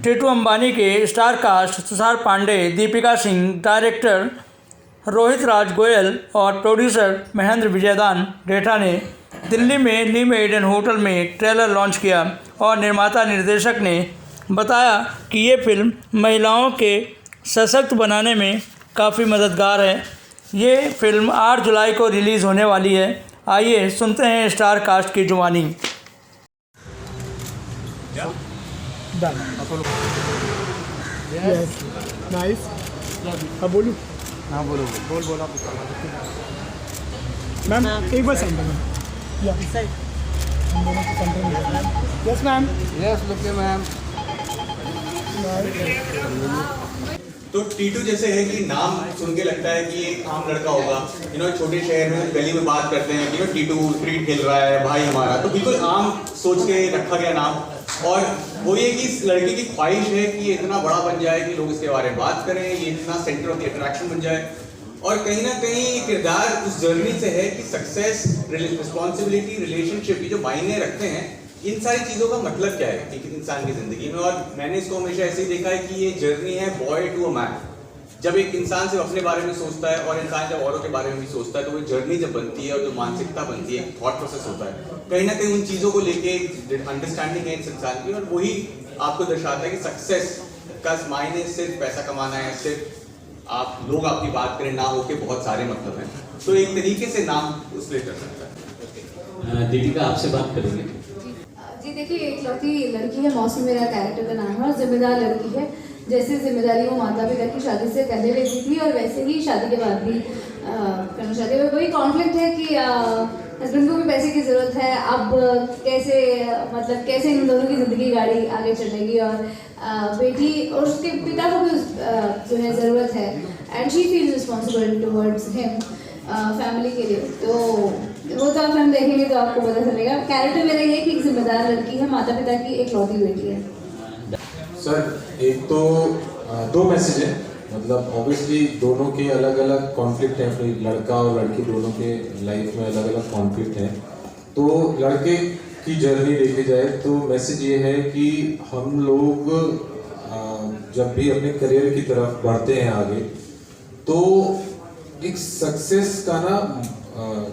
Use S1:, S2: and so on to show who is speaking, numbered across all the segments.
S1: टीटू अंबानी के star cast Tushar Pandey, Deepika Singh, director Rohit Raj Goyal और producer Mahendra Vijaydan Retha ने दिल्ली में ली मेरिडियन होटल में ट्रेलर लॉन्च किया और निर्माता निर्देशक ने बताया कि ये फिल्म महिलाओं के सशक्त बनाने में काफ़ी मददगार है। ये फिल्म 8 जुलाई को रिलीज़ होने वाली है। आइए सुनते हैं स्टार कास्ट की जुबानी।
S2: नाइस। अब बोलूँ?
S3: हाँ बोलो बोल आप।
S2: मैम एक बार सेंटर में या हम दोनों को सेंटर में। Yes ma'am.
S3: यस लुके मैम।
S4: तो टीटू जैसे है कि नाम सुन के लगता है कि एक आम लड़का होगा, छोटे शहर में गली में बात करते हैं कि टीटू क्रिकेट खेल रहा है भाई हमारा, तो बिल्कुल आम सोच के रखा गया नाम। और वो ये कि इस लड़के की ख्वाहिश है कि ये इतना बड़ा बन जाए कि लोग इसके बारे में बात करें, ये इतना सेंटर ऑफ द अट्रैक्शन बन जाए। और कहीं ना कहीं किरदार उस जर्नी से है कि सक्सेस, रिस्पॉन्सिबिलिटी, रिलेशनशिप, ये जो मायने रखते हैं, इन सारी चीज़ों का मतलब क्या है एक इंसान की ज़िंदगी में। और मैंने इसको हमेशा ऐसे ही देखा है कि ये जर्नी है बॉय टू अ मैन। जब एक इंसान सिर्फ अपने बारे में सोचता है और इंसान जब औरों के बारे में भी सोचता है, तो वो जर्नी जब बनती है और जो मानसिकता बनती है, थॉट प्रोसेस होता है, कहीं ना कहीं उन चीज़ों को लेके अंडरस्टैंडिंग है इस इंसान की। और वही आपको दर्शाता है कि सक्सेस का मायने सिर्फ पैसा कमाना है, सिर्फ आप लोग आपकी बात करें ना हो के बहुत सारे मतलब हैं। तो एक तरीके से नाम उससे कर सकता है।
S5: दीपिका आपसे बात करेंगे।
S6: जी देखिए, इकलौती लड़की है, मौसी मेरा कैरेक्टर का नाम है, और जिम्मेदार लड़की है। जैसे जिम्मेदारी वो माता पिता की शादी से पहले लेती थी और वैसे ही शादी के बाद भी करना चाहती है। वही कॉन्फ्लिक्ट है कि हस्बैंड को भी पैसे की ज़रूरत है। अब कैसे इन दोनों की ज़िंदगी गाड़ी आगे चलेगी, और बेटी और उसके पिता को भी जो है ज़रूरत है, and she feels responsible towards him family के लिए। तो वो तो आप फिल्म देखेंगे तो आपको पता चलेगा। कैरेक्टर मेरा ये है कि एक जिम्मेदार लड़की है, माता पिता की इकलौती बेटी है।
S7: सर एक तो दो मैसेज है, मतलब ऑब्वियसली दोनों के अलग अलग कॉन्फ्लिक्ट हैं, लड़का और लड़की दोनों के लाइफ में अलग अलग कॉन्फ्लिक्ट हैं। तो लड़के की जर्नी देखी जाए तो मैसेज ये है कि हम लोग जब भी अपने करियर की तरफ बढ़ते हैं आगे, तो एक सक्सेस का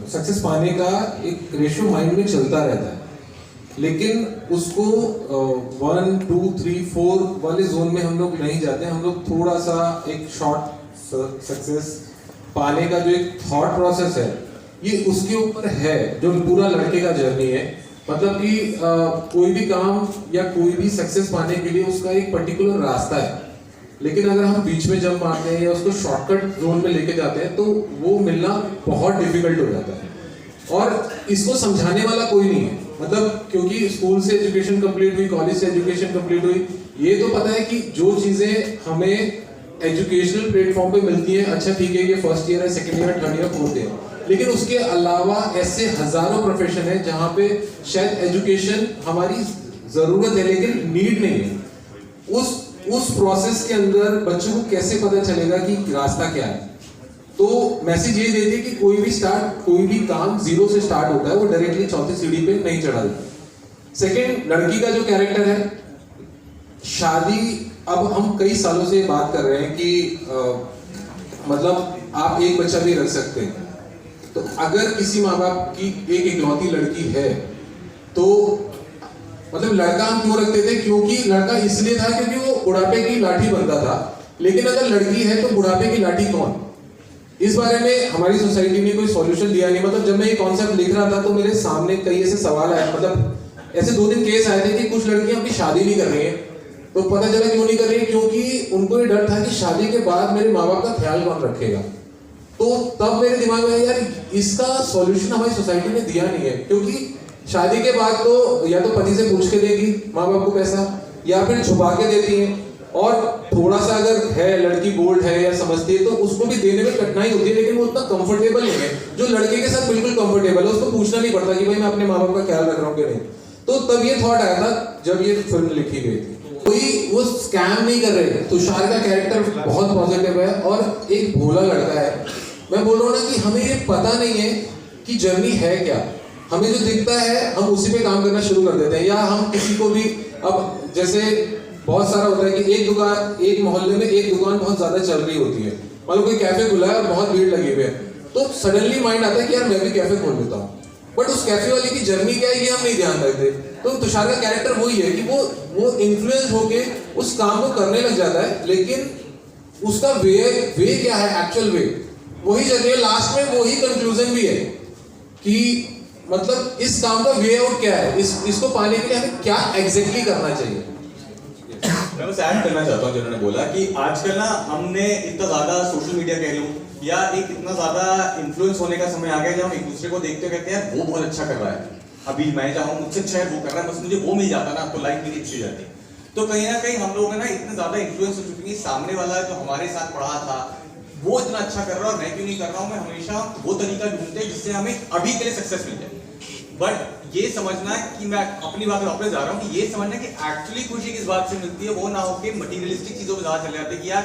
S7: सक्सेस पाने का एक रेशियो माइंड में चलता रहता है, लेकिन उसको 1, 2, 3, 4 वाले जोन में हम लोग नहीं जाते। हम लोग थोड़ा सा एक शॉर्ट सक्सेस पाने का जो एक थॉट प्रोसेस है, ये उसके ऊपर है, जो पूरा लड़के का जर्नी है। मतलब कि कोई भी काम या कोई भी सक्सेस पाने के लिए उसका एक पर्टिकुलर रास्ता है, लेकिन अगर हम बीच में जंप मारते हैं या उसको शॉर्टकट जोन में लेके जाते हैं तो वो मिलना बहुत डिफिकल्ट हो जाता है। और इसको समझाने वाला कोई नहीं है, मतलब क्योंकि स्कूल से एजुकेशन कंप्लीट हुई, कॉलेज से एजुकेशन कंप्लीट हुई, ये तो पता है कि जो चीजें हमें एजुकेशनल प्लेटफॉर्म पे मिलती है, अच्छा ठीक है, ये फर्स्ट ईयर है, second year, third year, fourth year, लेकिन उसके अलावा ऐसे हजारों प्रोफेशन है जहाँ पे शायद एजुकेशन हमारी जरूरत है लेकिन नीड नहीं है। उस प्रोसेस के अंदर बच्चों को कैसे पता चलेगा कि रास्ता क्या है? तो मैसेज ये देते कि कोई भी काम जीरो से स्टार्ट होता है, वो डायरेक्टली चौथी सीढ़ी पे नहीं चढ़ा जाता। सेकंड, लड़की का जो कैरेक्टर है, शादी, अब हम कई सालों से बात कर रहे हैं कि मतलब आप एक बच्चा भी रख सकते हैं। तो अगर किसी माँ बाप की एक इकलौती लड़की है तो मतलब लड़का हम क्यों रखते थे? क्योंकि लड़का इसलिए था क्योंकि वो बुढ़ापे की लाठी बनता था, लेकिन अगर लड़की है तो बुढ़ापे की लाठी कौन? इस बारे में हमारी सोसाइटी ने कोई सॉल्यूशन दिया नहीं। मतलब जब मैं ये कॉन्सेप्ट लिख रहा था तो मेरे सामने कई ऐसे सवाल आए, मतलब ऐसे 2-3 केस आए थे कि कुछ लड़कियां अपनी शादी नहीं कर रही हैं। तो पता चला क्यों नहीं कर रही है, क्योंकि उनको ये डर था कि शादी के बाद मेरे माँ बाप का ख्याल कौन रखेगा। तो तब मेरे दिमाग में यार इसका सॉल्यूशन हमारी सोसाइटी ने दिया नहीं है, क्योंकि शादी के बाद तो या तो पति से पूछ के देगी माँ बाप को पैसा, या फिर छुपा के देती है, और थोड़ा सा अगर है लड़की बोल्ड है या समझती है तो उसको भी देने में कठिनाई होती है, लेकिन वो उतना कंफर्टेबल नहीं है। जो लड़के के साथ बिल्कुल कंफर्टेबल है उसको पूछना नहीं पड़ता कि भाई मैं अपने माँ बाप का ख्याल रख रहा हूँ कि नहीं। तो तब ये थॉट आया था जब ये फिल्म लिखी गई थी। कोई वो स्कैम नहीं कर रहे थे। तुषार का कैरेक्टर बहुत पॉजिटिव है और एक भोला लड़का है। मैं बोल रहा हूँ ना कि हमें ये पता नहीं है कि जर्नी है क्या, हमें जो दिखता है हम उसी पे काम करना शुरू कर देते हैं। या हम किसी को भी, अब जैसे बहुत सारा होता है कि एक मोहल्ले में एक दुकान बहुत ज्यादा चल रही होती है, मतलब कोई कैफे खुला है और बहुत भीड़ लगी हुई है, तो सडनली माइंड आता है कि यार मैं भी कैफे खोल लेता हूँ, बट उस कैफे वाले की जर्नी क्या है ये हम नहीं ध्यान रखते। तो तुषार का कैरेक्टर वही है कि वो इन्फ्लुएंस होके उस काम को करने लग जाता है, लेकिन उसका वे क्या है, एक्चुअल वे वही जर्नी है, लास्ट में वही कंक्लूजन भी है कि मतलब इस काम का वे आउट क्या है, इसको पाने के लिए हमें क्या एग्जैक्टली करना चाहिए।
S4: मैं बस ऐड करना चाहता हूँ जिन्होंने बोला कि आजकल ना हमने इतना ज्यादा सोशल मीडिया कह लूँ या एक इतना ज्यादा इन्फ्लुएंस होने का समय आ गया जब हम एक दूसरे को देखते कहते हैं वो बहुत अच्छा कर रहा है, अभी मैं चाहूँ मुझसे अच्छा है वो कर रहा है, बस मुझे वो मिल जाता ना तो लाइफ मेरी अच्छी हो जाती। तो कहीं ना कहीं हम लोग ना इतने ज्यादा इन्फ्लुएंस हो चुके हैं, सामने वाला जो हमारे साथ पढ़ा था वो इतना अच्छा कर रहा है और मैं क्यों नहीं कर रहा हूँ, मैं हमेशा वो तरीका ढूंढते हैं जिससे हमें अभी के लिए सक्सेस मिल जाए। बट ये समझना कि मैं अपनी बात वापस जा रहा हूँ कि ये समझना कि एक्चुअली खुशी किस बात से मिलती है, वो ना हो कि मटीरियलिस्टिक चीजों में ज्यादा चले जाते हैं कि यार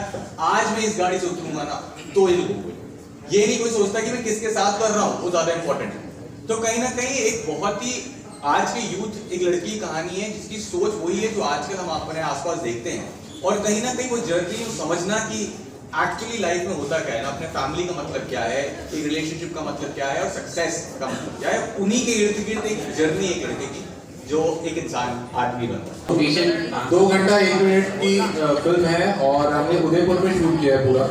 S4: आज मैं इस गाड़ी से उतरूंगा ना तो ये नहीं कोई सोचता कि मैं किसके साथ कर रहा हूँ, वो ज्यादा इंपॉर्टेंट है। तो कहीं ना कहीं एक बहुत ही आज के यूथ एक लड़की की कहानी है जिसकी सोच वही है जो आजकल हम अपने आसपास देखते हैं, और कहीं ना कहीं वो जर्नी समझना कि एक्चुअली लाइफ में होता क्या है ना, अपने फैमिली का मतलब क्या है, एक रिलेशनशिप का मतलब क्या है और सक्सेस का मतलब क्या है, उन्हीं के इर्द गिर्द एक जर्नी एक लड़के की जो एक इंसान आदमी बनता है।
S7: 2 घंटा 1 मिनट की फिल्म है और हमने उदयपुर में शूट किया है पूरा,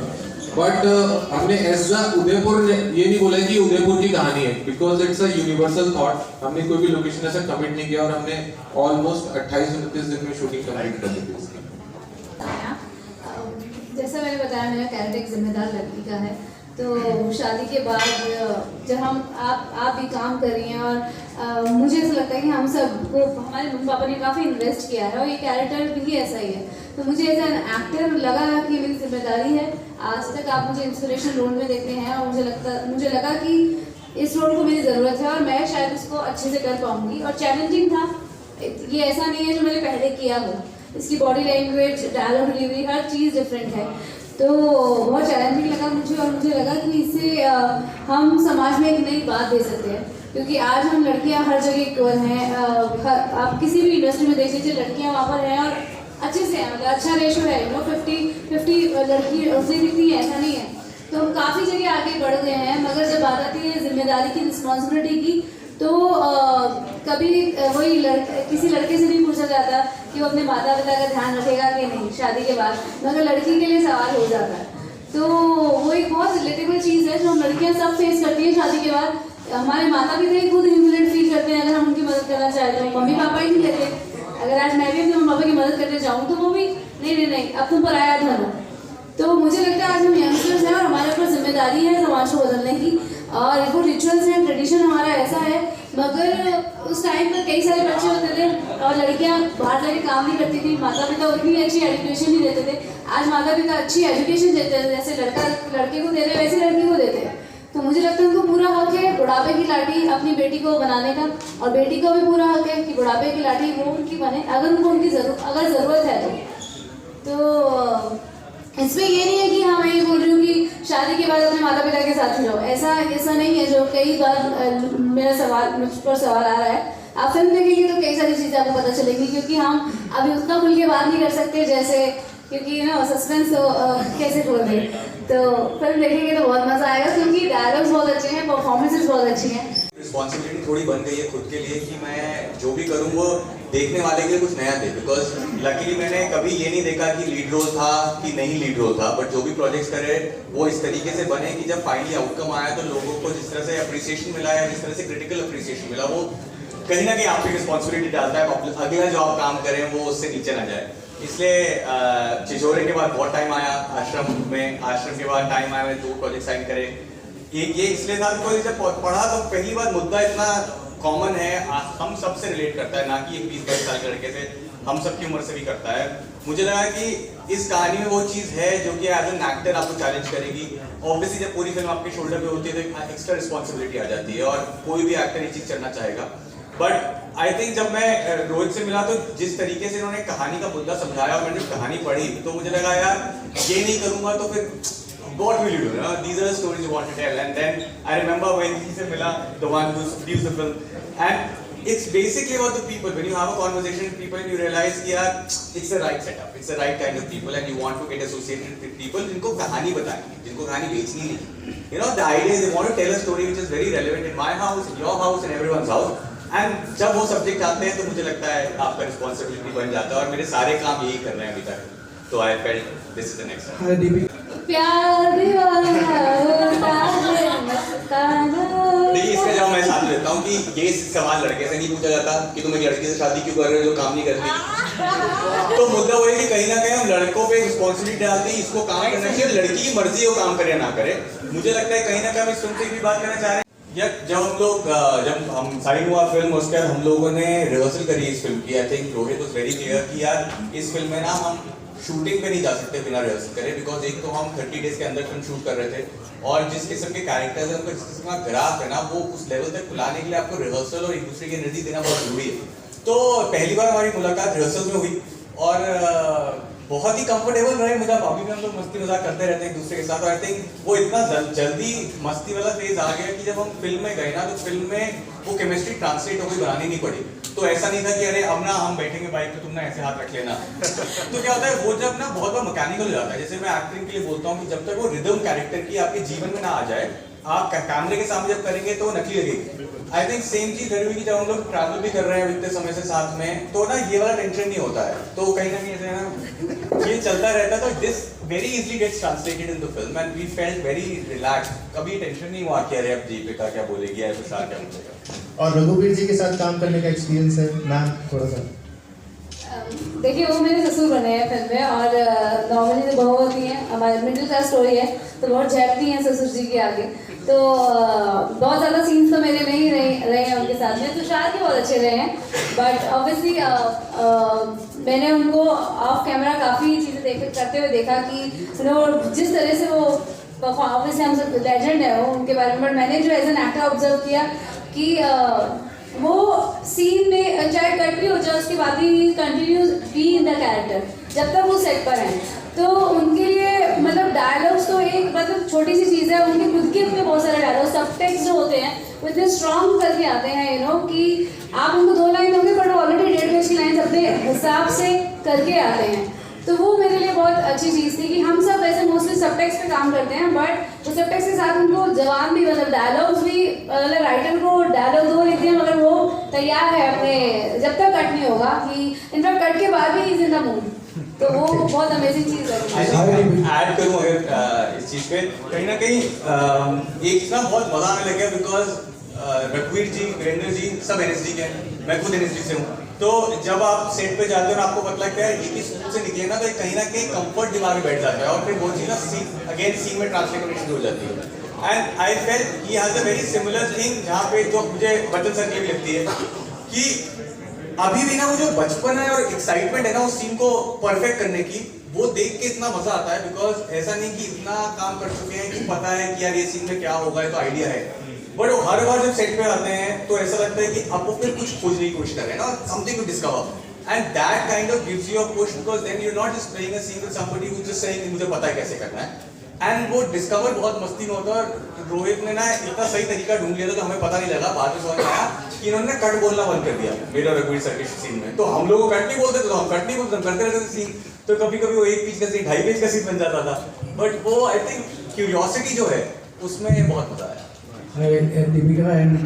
S7: बट हमने ऐसा उदयपुर ये नहीं बोला कि उदयपुर की कहानी है, because it's a universal thought. हमने कोई भी लोकेशन ऐसा कमिट नहीं किया और हमने ऑलमोस्ट 28-29 दिन में शूटिंग कंप्लीट कर दी थी।
S6: जैसा मैंने बताया मेरा कैरेक्टर एक जिम्मेदार लड़की का है, तो शादी के बाद जब आप भी काम कर रही हैं और मुझे ऐसा लगता है कि हम सबको हमारे मम्मी पापा ने काफ़ी इन्वेस्ट किया है और ये कैरेक्टर भी ऐसा ही है, तो मुझे एज एन एक्टर लगा कि मेरी जिम्मेदारी है। आज तक आप मुझे इंस्पिरेशन रोल में देखते हैं और मुझे लगा कि इस रोल को मेरी ज़रूरत है और मैं शायद उसको अच्छे से कर पाऊँगी। और चैलेंजिंग था, ये ऐसा नहीं है जो मैंने पहले किया हो, इसकी बॉडी लैंग्वेज, डायलॉग डिलीवरी, हर चीज़ डिफरेंट है, तो बहुत चैलेंजिंग लगा मुझे। और मुझे लगा कि इससे हम समाज में एक नई बात दे सकते हैं, क्योंकि आज हम लड़कियां हर जगह इक्वल हैं। आप किसी भी इंडस्ट्री में देख लीजिए, लड़कियां वहाँ पर हैं और अच्छे से हैं, मतलब अच्छा रेशो है, 50-50 लड़की उससे दिखती है, ऐसा नहीं है। तो हम काफ़ी जगह आगे बढ़ गए हैं, मगर जब बात आती है जिम्मेदारी की, रिस्पॉन्सिबिलिटी की, तो कभी वही किसी लड़के से नहीं पूछा जाता कि वो अपने माता पिता का ध्यान रखेगा कि नहीं शादी के बाद, मगर लड़की के लिए सवाल हो जाता है। तो वो एक बहुत रिलेटेबल चीज़ है जो हम लड़कियां सब फेस करती हैं शादी के बाद। हमारे माता पिता खुद ह्यूमिलेट फील करते हैं अगर हम उनकी मदद करना चाहें तो, मम्मी पापा ही नहीं लेते। अगर आज मैं भी अपने मम्मी पापा की मदद करने जाऊँ तो वो भी नहीं अब तुम पराया धन हो। तो मुझे लगता है आज हम यंगस्टर्स हैं और हमारे ऊपर जिम्मेदारी है समाज को बदलने की, और वो रिचुअल्स हैं, ट्रेडिशन हमारा ऐसा है। मगर उस टाइम पर कई सारे बच्चे होते थे और लड़कियां बाहर जाके काम नहीं करती थी, माता पिता उतनी अच्छी एजुकेशन नहीं देते थे। आज माता पिता अच्छी एजुकेशन देते हैं, जैसे लड़का लड़के को दे रहे वैसे लड़की को देते हैं। तो मुझे लगता है उनको पूरा हक है बुढ़ापे की लाठी अपनी बेटी को बनाने का, और बेटी को भी पूरा हक है कि बुढ़ापे की लाठी वो उनकी बने अगर उनको उनकी ज़रूरत है तो। इसमें ये नहीं है कि हाँ मैं ये बोल रही हूँ कि शादी के बाद अपने माता पिता के साथ ही रहो, ऐसा नहीं है जो कई बार मुझ पर सवाल आ रहा है। आप फिल्म देखेंगे तो कई सारी चीज़ें आपको पता चलेंगी, क्योंकि हम अभी उतना खुल के बात नहीं कर सकते जैसे, क्योंकि ना सस्पेंस तो कैसे खोल दें। तो फिल्म देखेंगे तो बहुत मज़ा आएगा, क्योंकि डायलॉग्स बहुत अच्छे हैं, परफॉर्मेंसेज बहुत अच्छी हैं।
S4: रिस्पॉन्सिबिलिटी थोड़ी बन गई है खुद के लिए कि मैं जो भी करूँ वो देखने वाले के लिए कुछ नया दे, बिकॉज लकीली मैंने कभी ये नहीं देखा कि लीड रोल था कि नहीं लीड रोल था, बट जो भी प्रोजेक्ट्स करे वो इस तरीके से बने कि जब फाइनली आउटकम आया तो लोगों को जिस तरह से अप्रिसिएशन मिला या जिस तरह से क्रिटिकल अप्रिसिएशन मिला, वो कहीं ना कहीं आपकी रिस्पॉन्सिबिलिटी डालता है अगला जो आप काम करें वो उससे नीचे ना जाए। इसलिए छिछोरे के बाद बहुत टाइम आया, आश्रम के बाद टाइम आया, मैंने 2 प्रोजेक्ट साइन करे। ये इसलिए था कि जब पढ़ा तो पहली बार मुद्दा इतना कॉमन है, हम सबसे रिलेट करता है, ना कि एक 20-22 साल के लड़के से, हम सबकी उम्र से भी करता है। मुझे लगा कि इस कहानी में वो चीज़ है जो कि एज एन एक्टर आपको चैलेंज करेगी। ऑब्वियसली जब पूरी फिल्म आपके शोल्डर पे होती है तो एक एक्स्ट्रा रिस्पॉन्सिबिलिटी आ जाती है और कोई भी एक्टर ये चीज़ करना चाहेगा। बट आई थिंक जब मैं रोहित से मिला तो जिस तरीके से इन्होंने कहानी का मुद्दा समझाया और मैंने जब कहानी पढ़ी तो मुझे लगा यार ये नहीं करूँगा तो फिर what will you do? These are the stories you want to tell. And then I remember when he se mila, the one who produced the film, and it's basically about the people. When you have a conversation with people and you realize कि यार it's the right setup, it's the right kind of people and you want to get associated with people जिनको कहानी बतानी है, जिनको कहानी बेचनी नहीं. You know, the idea is they want to tell a story which is very relevant in my house, in your house, in everyone's house. And जब वो सब्जेक्ट आते हैं तो मुझे लगता है आपका रिस्पॉन्सिबिलिटी बन जाता है और मेरे सारे काम यही कर रहे हैं अभी तक. तो I felt this is the next step.
S2: Hi, Deepika.
S6: प्यार दीवाना होता है मस्ताना.
S4: देखिए इसका जवाब मैं साथ लेता हूँ कि ये सवाल लड़के से नहीं पूछा जाता कि तुम एक लड़की से शादी क्यों कर रहे हो जो काम नहीं करती. तो मुद्दा वो है कि कहीं ना कहीं हम लड़कों पे रिस्पॉन्सिबिलिटी डालते हैं इसको काम करना चाहिए, लड़की की मर्जी है वो काम करे ना करे. मुझे लगता है कहीं ना कहीं हम इस फिल्म से भी बात करना चाह रहे हैं. जब हम साइन हुआ फिल्म उसके बाद हम लोगों ने रिहर्सल करी इस फिल्म की. I think Rohit was very clear कि यार इस फिल्म में ना हम शूटिंग पे नहीं जा सकते बिना रिहर्सल करे, बिकॉज एक तो हम 30 डेज के अंदर फिल्म शूट कर रहे थे और जिस किस्म के कैरेक्टर्स हैं उनको जिस किस्म का ग्राफ है ना वो उस लेवल तक लाने के लिए आपको रिहर्सल और एक दूसरे की एनर्जी देना बहुत जरूरी है. तो पहली बार हमारी मुलाकात रिहर्सल में हुई और बहुत ही कंफर्टेबल रहे. मतलब अभी भी हम लोग मस्ती मजाक करते रहते हैं एक दूसरे के साथ. और आई थिंक वो इतना जल्दी मस्ती वाला फेज आ गया कि जब हम फिल्म में गए ना तो फिल्म में वो केमिस्ट्री ट्रांसलेट हो गई, बनानी नहीं पड़ी. तो ऐसा नहीं था कि अरे अब ना हम बैठेंगे बाइक पे तुम ना ऐसे हाथ रख लेना. तो क्या होता है वो जब ना बहुत बार मैकेनिकल हो जाता है. जैसे मैं एक्टिंग के लिए बोलता हूँ कि जब तक वो रिदम कैरेक्टर की आपके जीवन में ना आ जाए आप कैमरे के सामने जब करेंगे तो वो नकली लगेगी. आई थिंक सेम चीज घर की जब हम लोग ट्रैवल भी कर रहे हैं इतने समय से साथ में तो ना ये वाला टेंशन नहीं होता है. तो कहीं ना कहीं ऐसे ना ये चलता रहता है. तो this very easily gets translated in the film and we felt very relax. कभी टेंशन नहीं हुआ कि अरे अब दीपिका क्या बोलेगी या विशाल क्या बोलेगा.
S2: और रघुवीर जी के साथ काम करने का एक्सपीरियंस है मैम थोड़ा सा.
S6: देखिए वो मेरे ससुर बने हैं फिल्म में और नॉर्मली तो बहू होती हैं, हमारे मिडिल क्लास स्टोरी है तो बहुत झेपती हैं ससुर जी के आगे. तो बहुत ज़्यादा सीन्स तो मेरे नहीं रहे हैं उनके साथ में. तुषार के बहुत अच्छे रहे हैं बट ऑब्वियसली मैंने उनको ऑफ कैमरा काफ़ी चीज़ें करते हुए देखा कि जिस तरह से वो ऑब्वियसली हम सब लेजेंड है वो उनके बारे में. बट मैंने जो एज एन एक्टर ऑब्जर्व किया कि वो सीन में चाहे कट भी हो जाए उसके बाद भी continue be in the character जब तक वो सेट पर हैं. तो उनके लिए मतलब डायलॉग्स तो एक मतलब छोटी सी चीज़ है, उनके खुद के अपने बहुत सारे डायलॉग सब टेक्स्ट जो होते हैं वो इतने स्ट्रॉन्ग करके आते हैं कि आप उनको 2 लाइन दोगे पर ऑलरेडी 1.5 पेज की लाइन अपने हिसाब से करके आते हैं. तो वो मेरे लिए बहुत अच्छी चीज़ थी कि हम सब ऐसे मोस्टली सबटेक्स्ट पे काम करते हैं बट वो सबटेक्स्ट के साथ उनको जवाब भी मतलब डायलॉग्स भी मतलब राइटर को डायलॉग 2 लिख दिया मगर वो तैयार है अपने जब तक कट नहीं होगा कि इनफैक्ट कट के बाद भी इज इन द मूड. तो वो बहुत अमेजिंग चीज़ है.
S4: ऐड करूँ अगर इस चीज़ पे कहीं ना कहीं एक ना बहुत मजा आने लग गया बिकॉज रघुवीर जी, वीरेंद्र जी सब NSD के हैं, मैं खुद NSD से हूँ. तो जब आप सेट पे जाते हो ना आपको पता लगता है एक ही स्कूल से निकले ना तो कहीं ना कहीं कंफर्ट दिमाग में बैठ जाता है और फिर वो चीज़ ना सीन में ट्रांसलेट शुरू हो जाती है. And I felt he has a very similar thing जहाँ पे जो मुझे बचन सर की भी लगती है कि अभी भी ना वो जो बचपन है और एक्साइटमेंट है ना उस सीन को परफेक्ट करने की वो देख के इतना मजा आता है. बिकॉज ऐसा नहीं कि इतना काम कर चुके हैं कि पता है कि यार ये सीन में क्या होगा तो आइडिया है. बट वो हर बार जब सेट पे आते हैं तो ऐसा लगता है कि अब वो फिर कुछ खोजने की कोशिश कर रहे हैं ना, something to discover and that kind of gives you a push because then you not just playing a scene with somebody who just saying मुझे पता है कैसे करना है. एंड वो डिस्कवर बहुत मस्ती में होता है. और रोहित ने ना इतना सही तरीका ढूंढ लिया था तो हमें पता नहीं लगा, बाद में समझ आया कि इन्होंने कट बोलना बंद कर दिया मेरा रघुवीर सर के सीन में. तो हम लोग कट नहीं बोलते तो हम कट नहीं बोलते, करते रहते थे सीन. तो कभी कभी वो 1 पेज का सीन 2.5 पेज का सीन बन जाता था. बट वो आई थिंक क्यूरियोसिटी जो है उसमें बहुत मजा आया.
S2: Dipika and